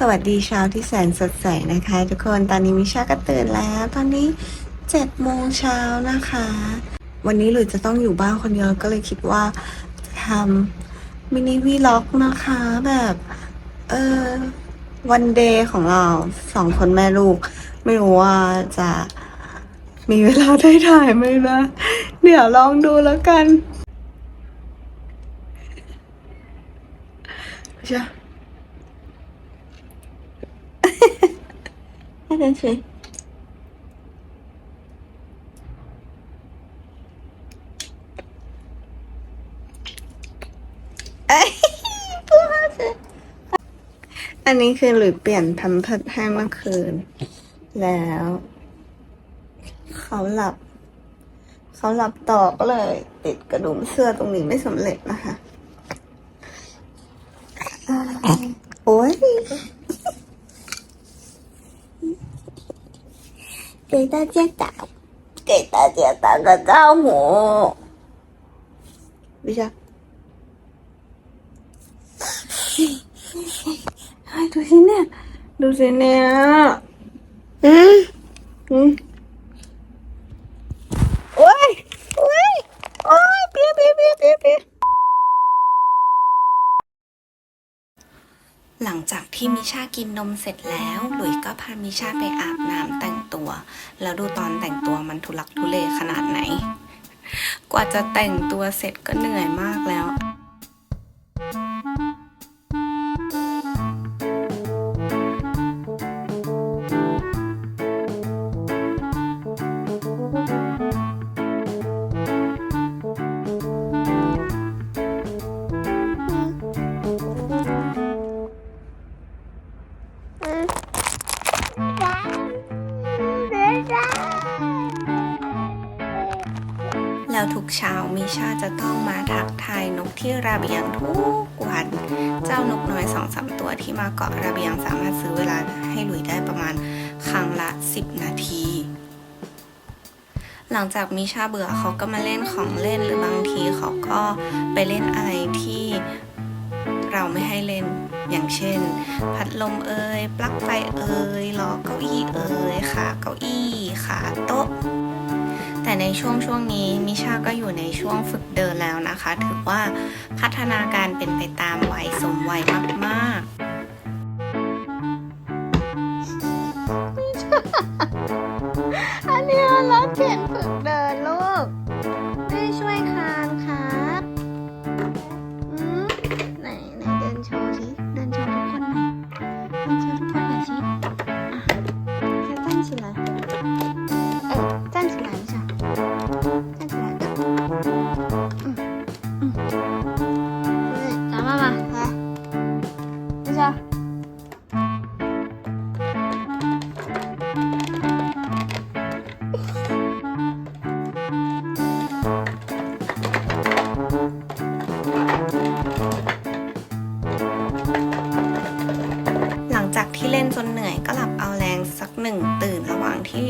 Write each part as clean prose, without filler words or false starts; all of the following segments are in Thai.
วัสดีเช้าที่แสนสดใสนะคะทุกคนตอนนี้มิชาก็ตื่นแล้วตอนนี้7 โมงเช้านะคะวันนี้หลุยจะต้องอยู่บ้านคนเดียวก็เลยคิดว่าจะทำมินิวีล็อกนะคะแบบวันเดย์ของเรา2 คนแม่ลูกไม่รู้ว่าจะมีเวลาได้ถ่ายไหมนะเดี๋ยวลองดูแล้วกันใช่ให้เดินเฉยอันนี้คือหลุยเปลี่ยนแพมเพิร์สให้เมื่อคืนแล้วเขาหลับต่อก็เลยติดกระดุมเสื้อตรงนี้ไม่สำเร็จนะคะโอ้ย给大家打个招呼วิชาดูสิเนี่ยโอ้ยเปียหลังจากที่มิชากินนมเสร็จแล้วหลุยก็พามิชาไปอาบน้ำแต่งตัวแล้วดูตอนแต่งตัวมันทุลักทุเลขนาดไหนกว่าจะแต่งตัวเสร็จก็เหนื่อยมากแล้วแล้วทุกเช้ามิชาจะต้องมาทักทายนกที่ระเบียงทุกวันเจ้านกน้อย 2-3 ตัวที่มาเกาะระเบียงสามารถซื้อเวลาให้หลุยได้ประมาณครั้งละ10 นาที หลังจากมิชาเบื่อเขาก็มาเล่นของเล่นหรือบางทีเขาก็ไปเล่นอะไรที่เราไม่ให้เล่นอย่างเช่นพัดลมปลั๊กไฟล้อเก้าอี้ขาเก้าอี้ขาโต๊ะแต่ในช่วงนี้มิชาก็อยู่ในช่วงฝึกเดินแล้วนะคะถือว่าพัฒนาการเป็นไปตามวัยสมวัยมากๆอันนี้มันรถเข็นฝึกเดินลูกไม่ช่วยคานครับไหนเดินโชว์สิเดินโชว์ทุกคนหน่อยสิจะ站起来站起来一下站起来的对找妈妈来一下หลังจากที่เล่นจนเหนื่อยก็หลับเอาแรงสัก1 ตื่นระหว่างที่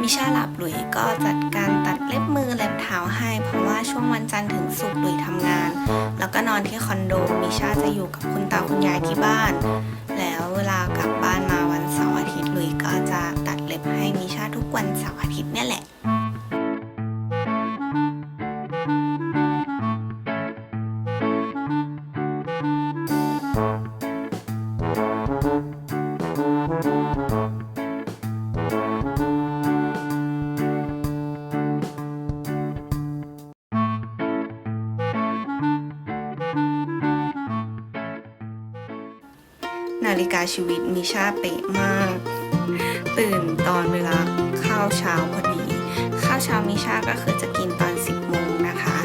มิชาหลับหลุยก็จัดการตัดเล็บมือเล็บเท้าให้เพราะว่าช่วงวันจันทร์ถึงศุกร์หลุยทำงานแล้วก็นอนที่คอนโดมิชาจะอยู่กับคุณตาคุณยายที่บ้านแล้วเวลากลับบ้านมาวันเสาร์อาทิตย์หลุยก็จะตัดเล็บให้มิชาทุกวันเสาร์อาทิตย์เนี่ยแหละนาฬิกาชีวิตมิชาเป๊ะมากตื่นตอนเวลาข้าวเช้าพอดีข้าวเช้ามิชาก็คือจะกินตอน10 โมงนะคะ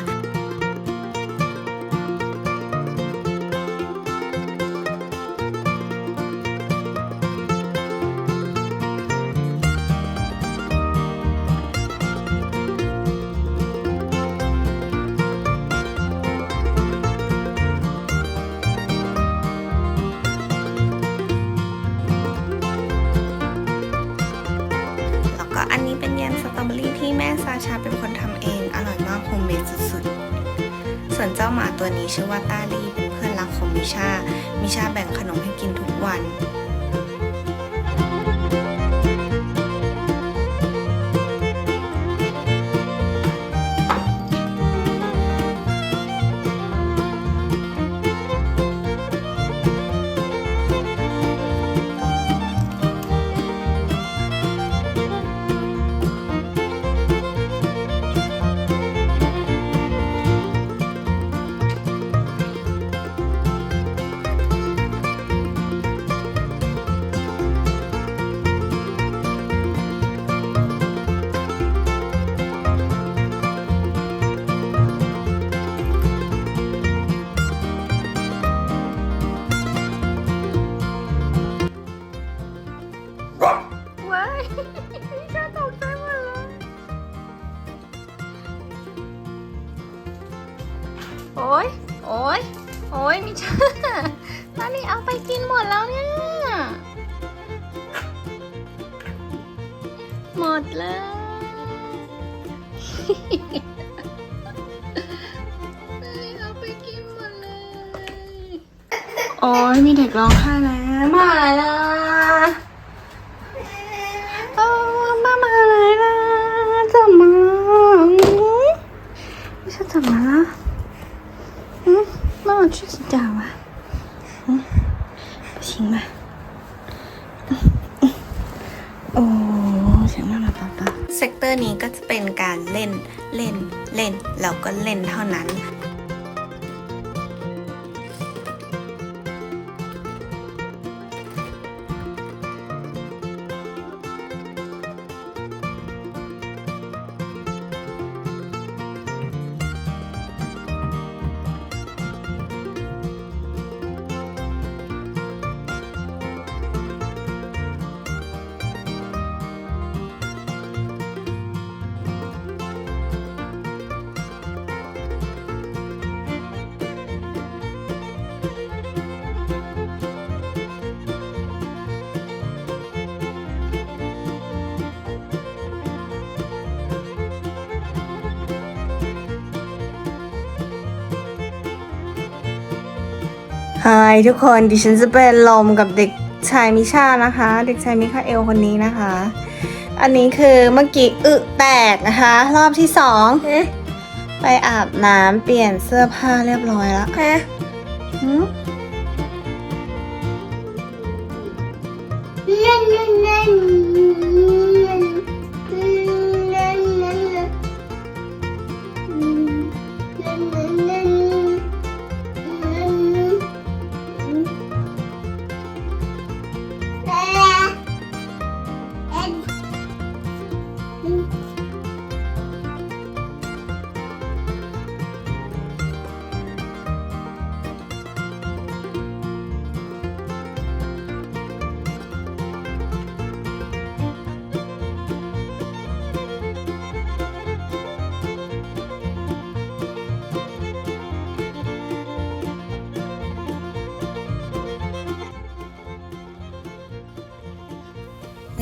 อันนี้เป็นแยมสตรอเบอรี่ที่แม่ซาชาเป็นคนทำเองอร่อยมากโฮมเมดสุดๆส่วนเจ้าหมาตัวนี้ชื่อว่าตาลี่เป็นเพื่อนรักของมิชาแบ่งขนมให้กินทุกวัน มิชาตอนนี้เอาไปกินหมดแล้วเนี่ยหมดเลยเอาไปกินหมดเลยโอ้ยมีเด็กร้องไห้แล้วมาละโอ้มาเลยนะจะมาไม่ใช่จะมาละ妈妈去洗澡啊？不行吗？哦，想妈妈抱抱。เซกเตอร์นี้ก็จะเป็นการเล่นแล้วก็เล่นเท่านั้น ฮายทุกคนดิฉันจะเป็นลมกับเด็กชายมิชานะคะ เด็กชายมิคาเอลคนนี้นะคะ อันนี้คือเมื่อกี้แตกนะคะ รอบที่2ไปอาบน้ำเปลี่ยนเสื้อผ้าเรียบร้อยแล้ว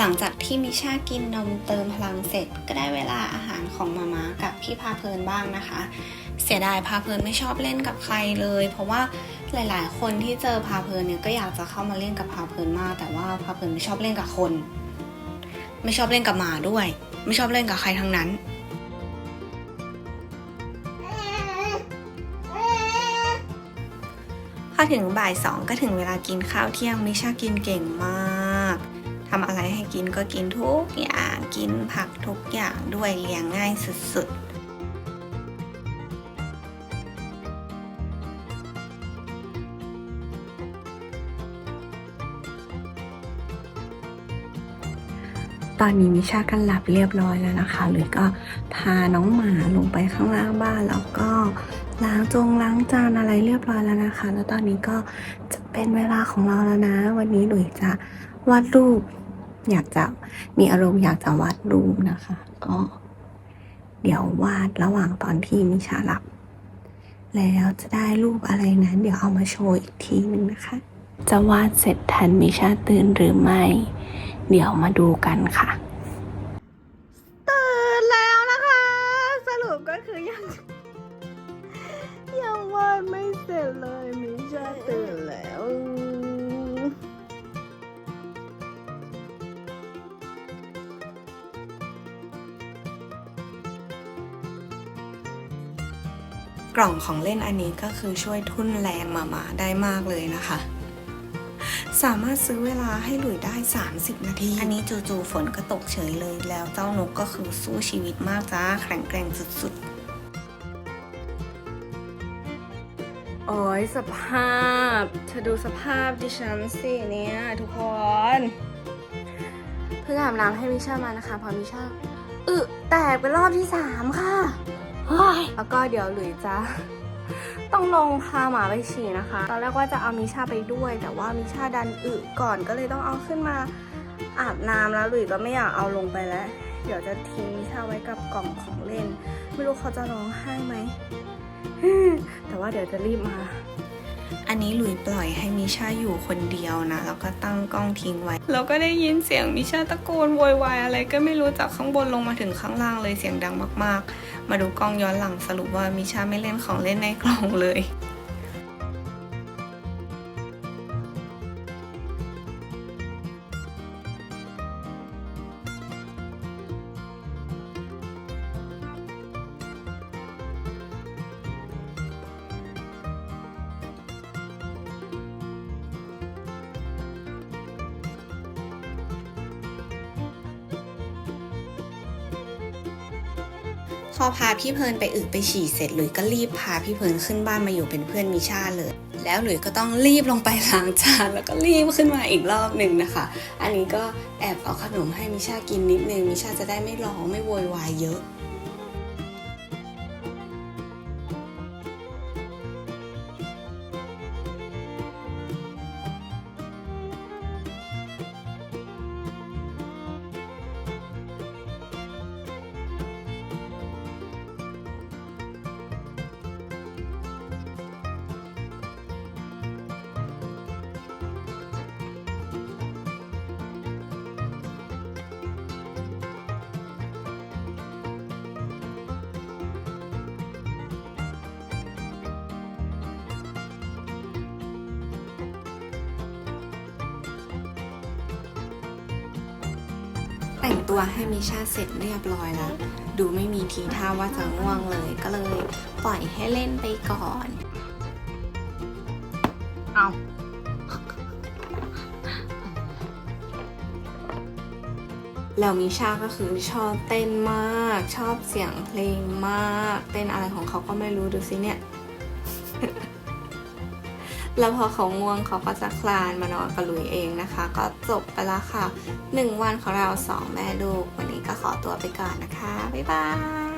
หลังจากที่มิชากินนมเติมพลังเสร็จก็ได้เวลาอาหารของมาม่ากับพี่พาเพลินบ้างนะคะ เสียดายพาเพลินไม่ชอบเล่นกับใครเลยเพราะว่าหลายๆคนที่เจอพาเพลินเนี่ยก็อยากจะเข้ามาเล่นกับพาเพลินมากแต่ว่าพาเพลินไม่ชอบเล่นกับคนไม่ชอบเล่นกับหมาด้วยไม่ชอบเล่นกับใครทั้งนั้นพอถึงบ่าย 2ก็ถึงเวลากินข้าวเที่ยงมิชากินเก่งมากทำอะไรให้กินก็กินทุกอย่างกินผักทุกอย่างด้วยเลี้ยงง่ายสุดๆตอนนี้มิชากันหลับเรียบร้อยแล้วนะคะหรือก็พาน้องหมาลงไปข้างล่างบ้านแล้วก็ล้างจานอะไรเรียบร้อยแล้วนะคะแล้วตอนนี้ก็จะเป็นเวลาของเราแล้วนะวันนี้หลุยจะวาดรูปอยากจะมีอารมณ์อยากจะวาดรูปนะคะก็เดี๋ยววาดระหว่างตอนที่มิชาหลับแล้วจะได้รูปอะไรนั้นเดี๋ยวเอามาโชว์อีกทีนึงนะคะจะวาดเสร็จทันมิชาตื่นหรือไม่เดี๋ยวมาดูกันค่ะตื่นแล้วนะคะสรุปก็คือยังวาดไม่เสร็จเลยมิชาตื่นแล้วกล่องของเล่นอันนี้ก็คือช่วยทุ่นแรงมาได้มากเลยนะคะสามารถซื้อเวลาให้หลุยได้30นาทีอันนี้จู่ๆฝนก็ตกเฉยเลยแล้วเจ้านกก็คือสู้ชีวิตมากจ้าแข็งแกร่งสุดๆโอ้ยสภาพเธอดูสภาพดิฉันสิเนี่ยทุกคนเพิ่งอาบน้ำให้มิชามานะคะพอมิชาแตกเป็นรอบที่3ค่ะแล้วก็เดี๋ยวหลุยจะต้องลงพาหมาไปฉี่นะคะตอนแรกว่าจะเอามิชาไปด้วยแต่ว่ามิชาดันก่อนก็เลยต้องเอาขึ้นมาอาบน้ำแล้วหลุยก็ไม่อยากเอาลงไปแล้วเดี๋ยวจะทิ้งมิชาไว้กับกล่องของเล่นไม่รู้เขาจะร้องไห้ไหมแต่ว่าเดี๋ยวจะรีบมา อันนี้หลุยปล่อยให้มิชาอยู่คนเดียวนะแล้วก็ตั้งกล้องทิ้งไว้แล้วก็ได้ยินเสียงมิชาตะโกนโวยวายอะไรก็ไม่รู้จากข้างบนลงมาถึงข้างล่างเลยเสียงดังมากๆมาดูกล้องย้อนหลังสรุปว่ามิชาไม่เล่นของเล่นในกล่องเลยพอพาพี่เพลินไปอึไปฉี่เสร็จหลุยก็รีบพาพี่เพลินขึ้นบ้านมาอยู่เป็นเพื่อนมิชาเลยแล้วหลุยก็ต้องรีบลงไปล้างจานแล้วก็รีบขึ้นมาอีกรอบหนึ่งนะคะอันนี้ก็แอบเอาขนมให้มิชากินนิดนึงมิชาจะได้ไม่ร้องไม่โวยวายเยอะแต่งตัวให้มิชาเสร็จเรียบร้อยแล้วดูไม่มีทีท่าว่าจะง่วงเลยก็เลยปล่อยให้เล่นไปก่อนเอาแล้วมิชาก็คือชอบเต้นมากชอบเสียงเพลงมากเต้นอะไรของเขาก็ไม่รู้ดูสิเนี่ย แล้วพอเขาง่วงเขาก็จะคลานมานอนกับหลุยเองนะคะก็จบไปแล้วค่ะ1 วันของเรา2 แม่ลูกวันนี้ก็ขอตัวไปก่อนนะคะบ๊ายบาย